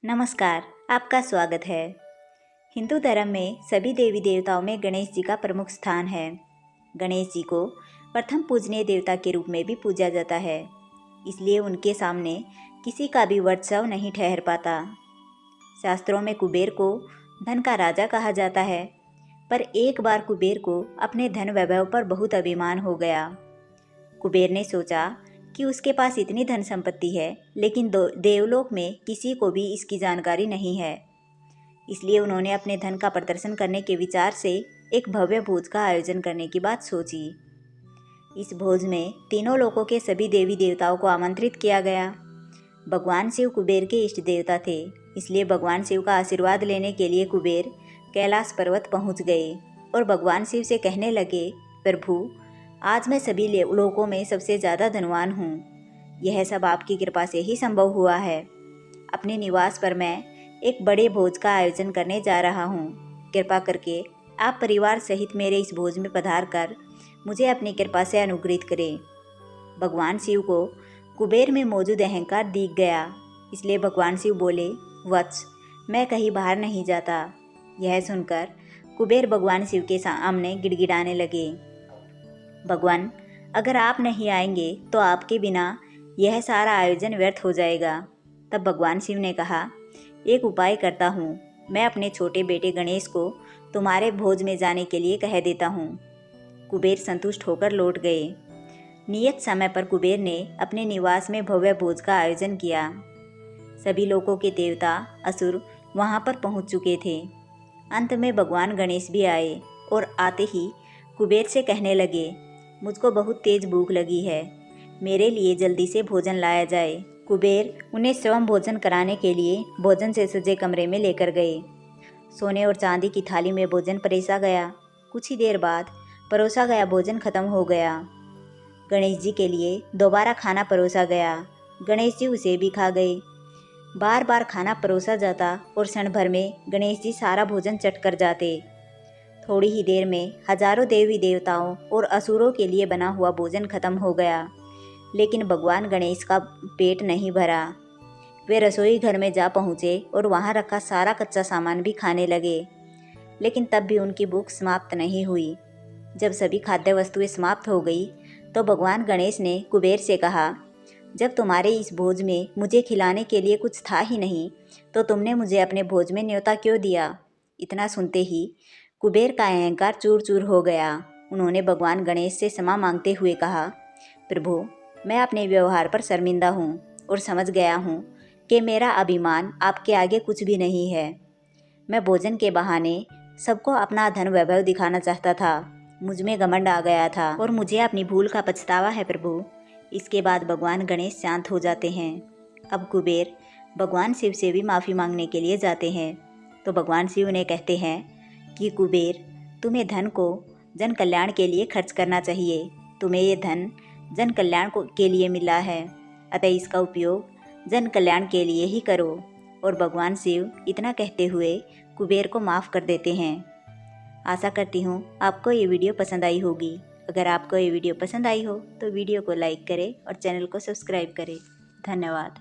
नमस्कार, आपका स्वागत है। हिंदू धर्म में सभी देवी देवताओं में गणेश जी का प्रमुख स्थान है। गणेश जी को प्रथम पूजनीय देवता के रूप में भी पूजा जाता है, इसलिए उनके सामने किसी का भी वर्चस्व नहीं ठहर पाता। शास्त्रों में कुबेर को धन का राजा कहा जाता है, पर एक बार कुबेर को अपने धन वैभव पर बहुत अभिमान हो गया। कुबेर ने सोचा कि उसके पास इतनी धन संपत्ति है, लेकिन देवलोक में किसी को भी इसकी जानकारी नहीं है। इसलिए उन्होंने अपने धन का प्रदर्शन करने के विचार से एक भव्य भोज का आयोजन करने की बात सोची। इस भोज में तीनों लोकों के सभी देवी देवताओं को आमंत्रित किया गया। भगवान शिव कुबेर के इष्ट देवता थे, इसलिए भगवान शिव का आशीर्वाद लेने के लिए कुबेर कैलाश पर्वत पहुंच गए और भगवान शिव से कहने लगे, प्रभु, आज मैं सभी लोकों में सबसे ज़्यादा धनवान हूँ। यह सब आपकी कृपा से ही संभव हुआ है। अपने निवास पर मैं एक बड़े भोज का आयोजन करने जा रहा हूँ। कृपा करके आप परिवार सहित मेरे इस भोज में पधार कर मुझे अपनी कृपा से अनुग्रहित करें। भगवान शिव को कुबेर में मौजूद अहंकार दिख गया, इसलिए भगवान शिव बोले, वत्स, मैं कहीं बाहर नहीं जाता। यह सुनकर कुबेर भगवान शिव के सामने गिड़गिड़ाने लगे, भगवान, अगर आप नहीं आएंगे तो आपके बिना यह सारा आयोजन व्यर्थ हो जाएगा। तब भगवान शिव ने कहा, एक उपाय करता हूँ, मैं अपने छोटे बेटे गणेश को तुम्हारे भोज में जाने के लिए कह देता हूँ। कुबेर संतुष्ट होकर लौट गए। नियत समय पर कुबेर ने अपने निवास में भव्य भोज का आयोजन किया। सभी लोगों के देवता असुर वहाँ पर पहुँच चुके थे। अंत में भगवान गणेश भी आए और आते ही कुबेर से कहने लगे, मुझको बहुत तेज भूख लगी है, मेरे लिए जल्दी से भोजन लाया जाए। कुबेर उन्हें स्वयं भोजन कराने के लिए भोजन से सजे कमरे में लेकर गए। सोने और चांदी की थाली में भोजन परोसा गया। कुछ ही देर बाद परोसा गया भोजन खत्म हो गया। गणेश जी के लिए दोबारा खाना परोसा गया। गणेश जी उसे भी खा गए। बार बार खाना परोसा जाता और क्षण भर में गणेश जी सारा भोजन चट कर जाते। थोड़ी ही देर में हजारों देवी देवताओं और असुरों के लिए बना हुआ भोजन खत्म हो गया, लेकिन भगवान गणेश का पेट नहीं भरा। वे रसोई घर में जा पहुँचे और वहाँ रखा सारा कच्चा सामान भी खाने लगे, लेकिन तब भी उनकी भूख समाप्त नहीं हुई। जब सभी खाद्य वस्तुएं समाप्त हो गई तो भगवान गणेश ने कुबेर से कहा, जब तुम्हारे इस भोज में मुझे खिलाने के लिए कुछ था ही नहीं, तो तुमने मुझे अपने भोज में न्योता क्यों दिया? इतना सुनते ही कुबेर का अहंकार चूर चूर हो गया। उन्होंने भगवान गणेश से क्षमा मांगते हुए कहा, प्रभु, मैं अपने व्यवहार पर शर्मिंदा हूँ और समझ गया हूँ कि मेरा अभिमान आपके आगे कुछ भी नहीं है। मैं भोजन के बहाने सबको अपना धन वैभव दिखाना चाहता था। मुझ में घमंड आ गया था और मुझे अपनी भूल का पछतावा है प्रभु। इसके बाद भगवान गणेश शांत हो जाते हैं। अब कुबेर भगवान शिव से भी माफ़ी मांगने के लिए जाते हैं, तो भगवान शिव उन्हें कहते हैं कि कुबेर, तुम्हें धन को जन कल्याण के लिए खर्च करना चाहिए। तुम्हें ये धन जन कल्याण के लिए मिला है, अतः इसका उपयोग जन कल्याण के लिए ही करो। और भगवान शिव इतना कहते हुए कुबेर को माफ़ कर देते हैं। आशा करती हूँ आपको ये वीडियो पसंद आई होगी। अगर आपको ये वीडियो पसंद आई हो तो वीडियो को लाइक करें और चैनल को सब्सक्राइब करें। धन्यवाद।